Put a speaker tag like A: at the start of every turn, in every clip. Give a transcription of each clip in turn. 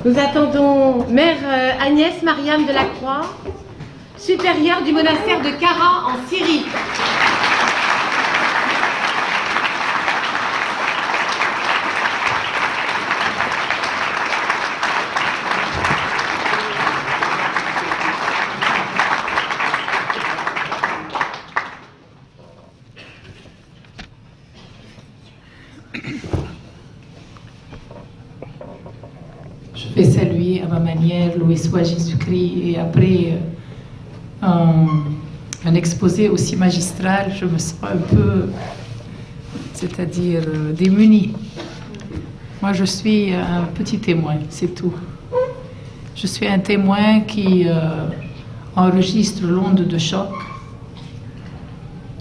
A: Nous attendons Mère Agnès Mariam de la Croix, supérieure du monastère de Kara en Syrie.
B: Je vais saluer à ma manière, loué soit Jésus-Christ, et après un exposé aussi magistral, je me sens un peu, c'est-à-dire démunie. Moi, je suis un petit témoin, c'est tout. Je suis un témoin qui enregistre l'onde de choc,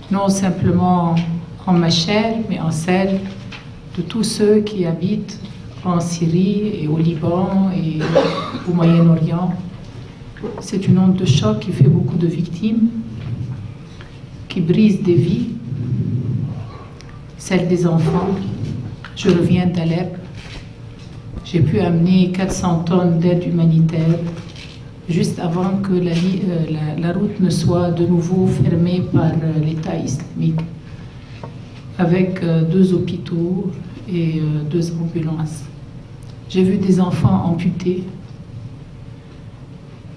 B: non simplement en ma chair, mais en celle de tous ceux qui habitent en Syrie et au Liban et au Moyen-Orient. C'est une onde de choc qui fait beaucoup de victimes, qui brise des vies, celle des enfants. Je reviens d'Alep. J'ai pu amener 400 tonnes d'aide humanitaire juste avant que la route ne soit de nouveau fermée par l'État islamique, avec 2 hôpitaux et 2 ambulances. J'ai vu des enfants amputés.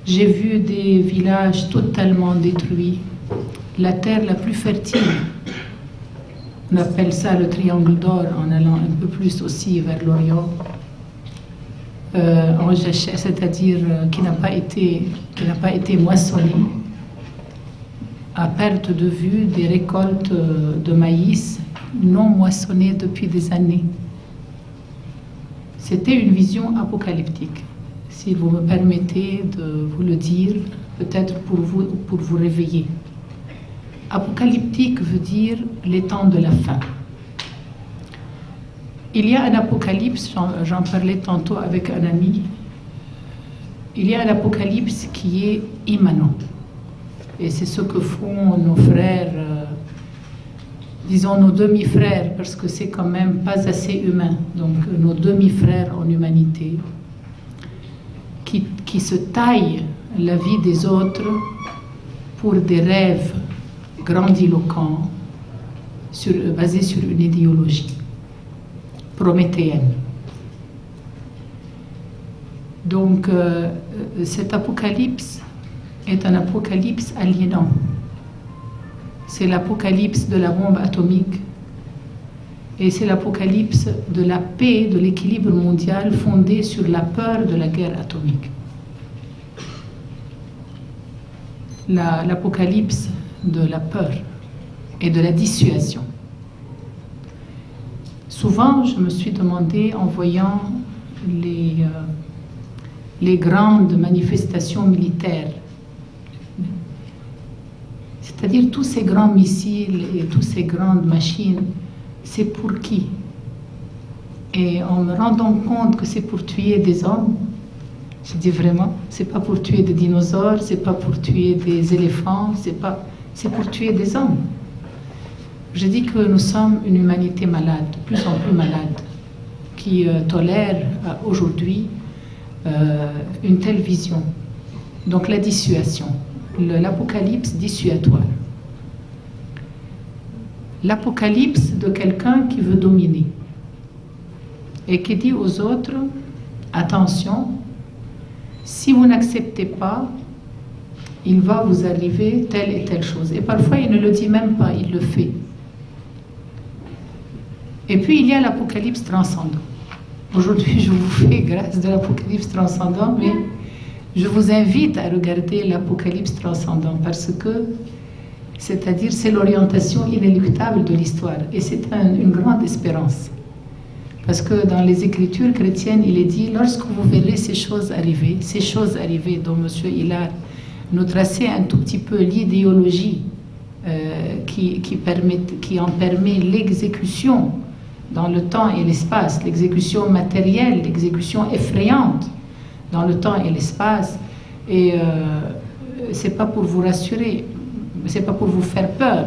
B: J'ai vu des villages totalement détruits. La terre la plus fertile, on appelle ça le triangle d'or en allant un peu plus aussi vers l'Orient, en jachère, c'est-à-dire qui n'a pas été moissonnée, à perte de vue des récoltes de maïs non moissonnées depuis des années. C'était une vision apocalyptique, si vous me permettez de vous le dire, peut-être pour vous réveiller. Apocalyptique veut dire les temps de la fin. Il y a un apocalypse, j'en parlais tantôt avec un ami, il y a un apocalypse qui est immanent. Et c'est ce que font nos frères, disons nos demi-frères, parce que c'est quand même pas assez humain, donc nos demi-frères en humanité, qui se taillent la vie des autres pour des rêves grandiloquents, basés sur une idéologie prométhéenne. Donc cet apocalypse est un apocalypse aliénant. C'est l'apocalypse de la bombe atomique et c'est l'apocalypse de la paix, de l'équilibre mondial fondé sur la peur de la guerre atomique. L'apocalypse de la peur et de la dissuasion. Souvent, je me suis demandé, en voyant les grandes manifestations militaires, c'est-à-dire tous ces grands missiles et toutes ces grandes machines, c'est pour qui? Et en me rendant compte que c'est pour tuer des hommes, je dis vraiment, c'est pas pour tuer des dinosaures, c'est pas pour tuer des éléphants, c'est pour tuer des hommes. Je dis que nous sommes une humanité malade, de plus en plus malade, qui tolère aujourd'hui une telle vision. Donc la dissuasion, l'apocalypse dissuatoire. L'apocalypse de quelqu'un qui veut dominer et qui dit aux autres, attention, si vous n'acceptez pas, il va vous arriver telle et telle chose. Et parfois, il ne le dit même pas, il le fait. Et puis, il y a l'apocalypse transcendant. Aujourd'hui, je vous fais grâce de l'apocalypse transcendant, mais je vous invite à regarder l'apocalypse transcendant parce que, c'est-à-dire, c'est l'orientation inéluctable de l'histoire. Et c'est une grande espérance. Parce que dans les Écritures chrétiennes, il est dit, lorsque vous verrez ces choses arriver dont M. Hillard nous traçait un tout petit peu l'idéologie qui en permet l'exécution dans le temps et l'espace, l'exécution matérielle, l'exécution effrayante dans le temps et l'espace. Et c'est pas pour vous rassurer, c'est pas pour vous faire peur.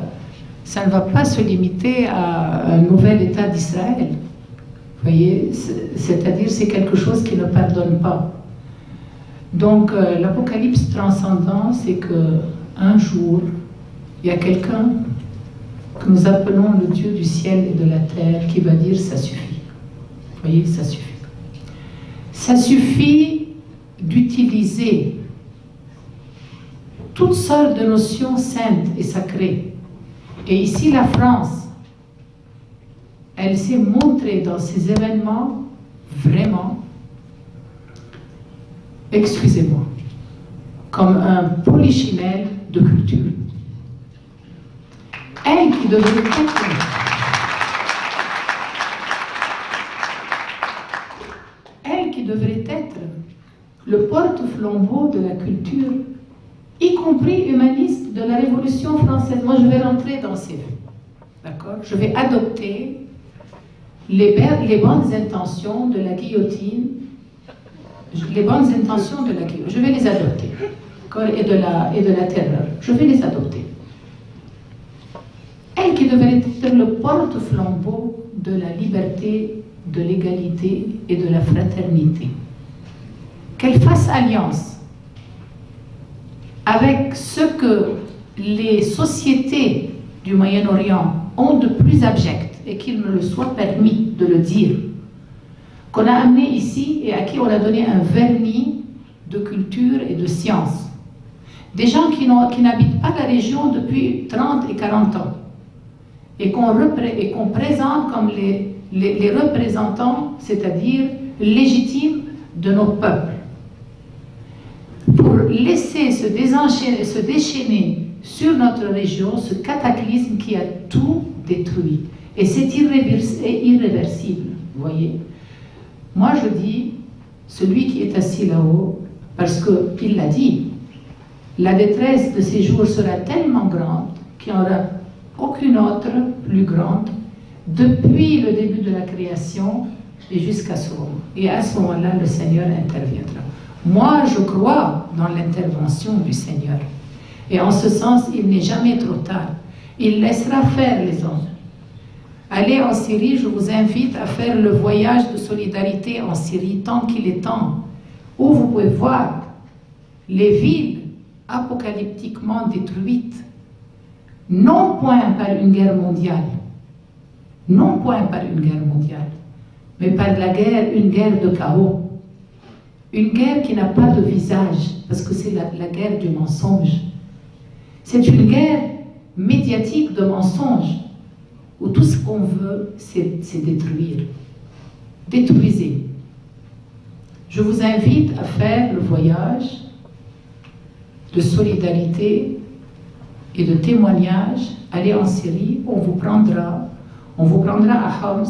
B: Ça ne va pas se limiter à un nouvel État d'Israël. voyez, c'est-à-dire c'est quelque chose qui ne pardonne pas. Donc l'apocalypse transcendant, c'est que un jour, il y a quelqu'un que nous appelons le Dieu du ciel et de la terre qui va dire ça suffit. Vous voyez, ça suffit. Ça suffit d'utiliser toutes sortes de notions saintes et sacrées. Et ici, la France, elle s'est montrée dans ces événements vraiment, excusez-moi, comme un polichinelle de culture. Elle qui devrait être le porte-flambeau de la culture, y compris humaniste de la Révolution française. Moi, je vais rentrer dans ces vues. D'accord? Je vais adopter les bonnes intentions de la guillotine, les bonnes intentions de la guillotine. Je vais les adopter. Et de la terreur. Je vais les adopter. Elle qui devrait être le porte-flambeau de la liberté, de l'égalité et de la fraternité. Qu'elle fasse alliance avec ce que les sociétés du Moyen-Orient ont de plus abject et qu'il me le soit permis de le dire, qu'on a amené ici et à qui on a donné un vernis de culture et de science. Des gens qui n'habitent pas la région depuis 30 et 40 ans et qu'on présente comme les représentants, c'est-à-dire légitimes de nos peuples. Pour laisser se déchaîner sur notre région ce cataclysme qui a tout détruit. Et c'est irréversible, vous voyez. Moi je dis, celui qui est assis là-haut, parce qu'il l'a dit, la détresse de ces jours sera tellement grande qu'il n'y en aura aucune autre plus grande depuis le début de la création et jusqu'à ce moment. Et à ce moment-là, le Seigneur interviendra. Moi, je crois dans l'intervention du Seigneur. Et en ce sens, il n'est jamais trop tard. Il laissera faire les hommes. Allez en Syrie, je vous invite à faire le voyage de solidarité en Syrie tant qu'il est temps, où vous pouvez voir les villes apocalyptiquement détruites, non point par une guerre mondiale, non point par une guerre mondiale, mais par une guerre de chaos. Une guerre qui n'a pas de visage, parce que c'est la guerre du mensonge. C'est une guerre médiatique de mensonge, où tout ce qu'on veut, c'est détruire. Détruisez. Je vous invite à faire le voyage de solidarité et de témoignage. Allez en Syrie, on vous prendra à Homs,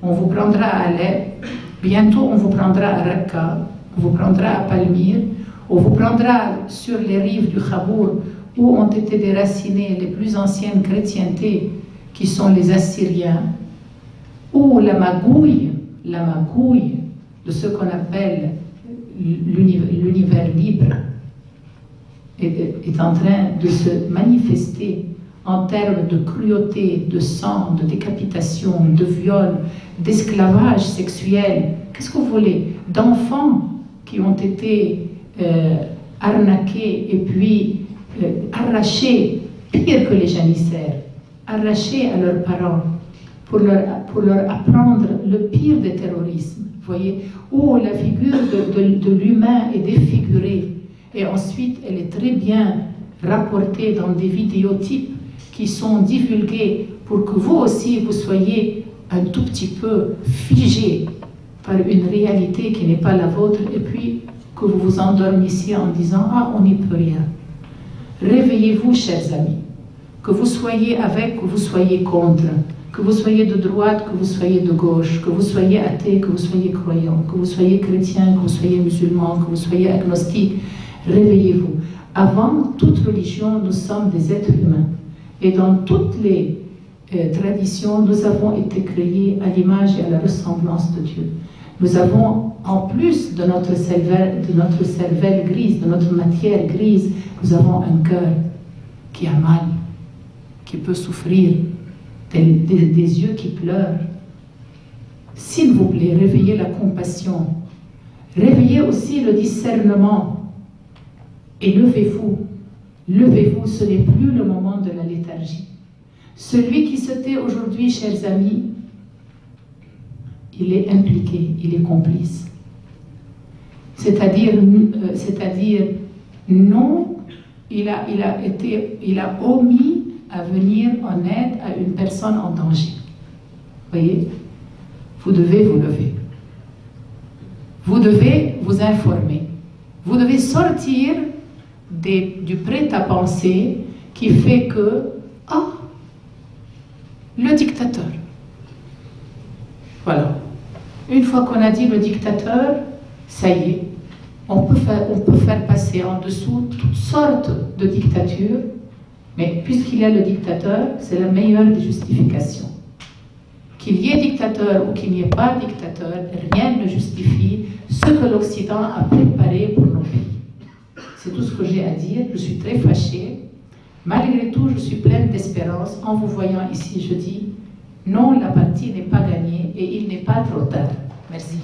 B: on vous prendra à Alep, bientôt on vous prendra à Raqqa, on vous prendra à Palmyre, on vous prendra sur les rives du Khabour où ont été déracinées les plus anciennes chrétientés qui sont les Assyriens, où la magouille de ce qu'on appelle l'univers libre est en train de se manifester en termes de cruauté, de sang, de décapitation, de viol, d'esclavage sexuel, qu'est-ce que vous voulez, d'enfants qui ont été arnaqués et puis arrachés, pire que les janissaires, arrachés à leurs parents pour leur apprendre le pire des terrorismes, vous voyez, où la figure de l'humain est défigurée et ensuite elle est très bien rapportée dans des vidéotypes qui sont divulgués pour que vous aussi vous soyez un tout petit peu figé par une réalité qui n'est pas la vôtre et puis que vous vous endormissiez en disant « Ah, on n'y peut rien ». Réveillez-vous, chers amis, que vous soyez avec, que vous soyez contre, que vous soyez de droite, que vous soyez de gauche, que vous soyez athée, que vous soyez croyant, que vous soyez chrétien, que vous soyez musulman, que vous soyez agnostique, réveillez-vous. Avant toute religion, nous sommes des êtres humains. Et dans toutes les traditions, nous avons été créés à l'image et à la ressemblance de Dieu. Nous avons, en plus de notre cervelle grise, de notre matière grise, nous avons un cœur qui a mal, qui peut souffrir, des yeux qui pleurent. S'il vous plaît, réveillez la compassion. Réveillez aussi le discernement. Et levez-vous. Levez-vous, ce n'est plus le moment de la léthargie. Celui qui se tait aujourd'hui, chers amis, il est impliqué, il est complice. C'est-à-dire non, il a omis à venir en aide à une personne en danger. Voyez, vous devez vous lever. Vous devez vous informer. Vous devez sortir du prêt-à-penser qui fait que, le dictateur. Voilà. Une fois qu'on a dit le dictateur, ça y est, on peut faire passer en dessous toutes sortes de dictatures, mais puisqu'il y a le dictateur, c'est la meilleure des justifications. Qu'il y ait dictateur ou qu'il n'y ait pas dictateur, rien ne justifie ce que l'Occident a préparé pour nos pays. C'est tout ce que j'ai à dire. Je suis très fâchée. Malgré tout, je suis pleine d'espérance. En vous voyant ici, je dis non, la partie n'est pas gagnée et il n'est pas trop tard. Merci.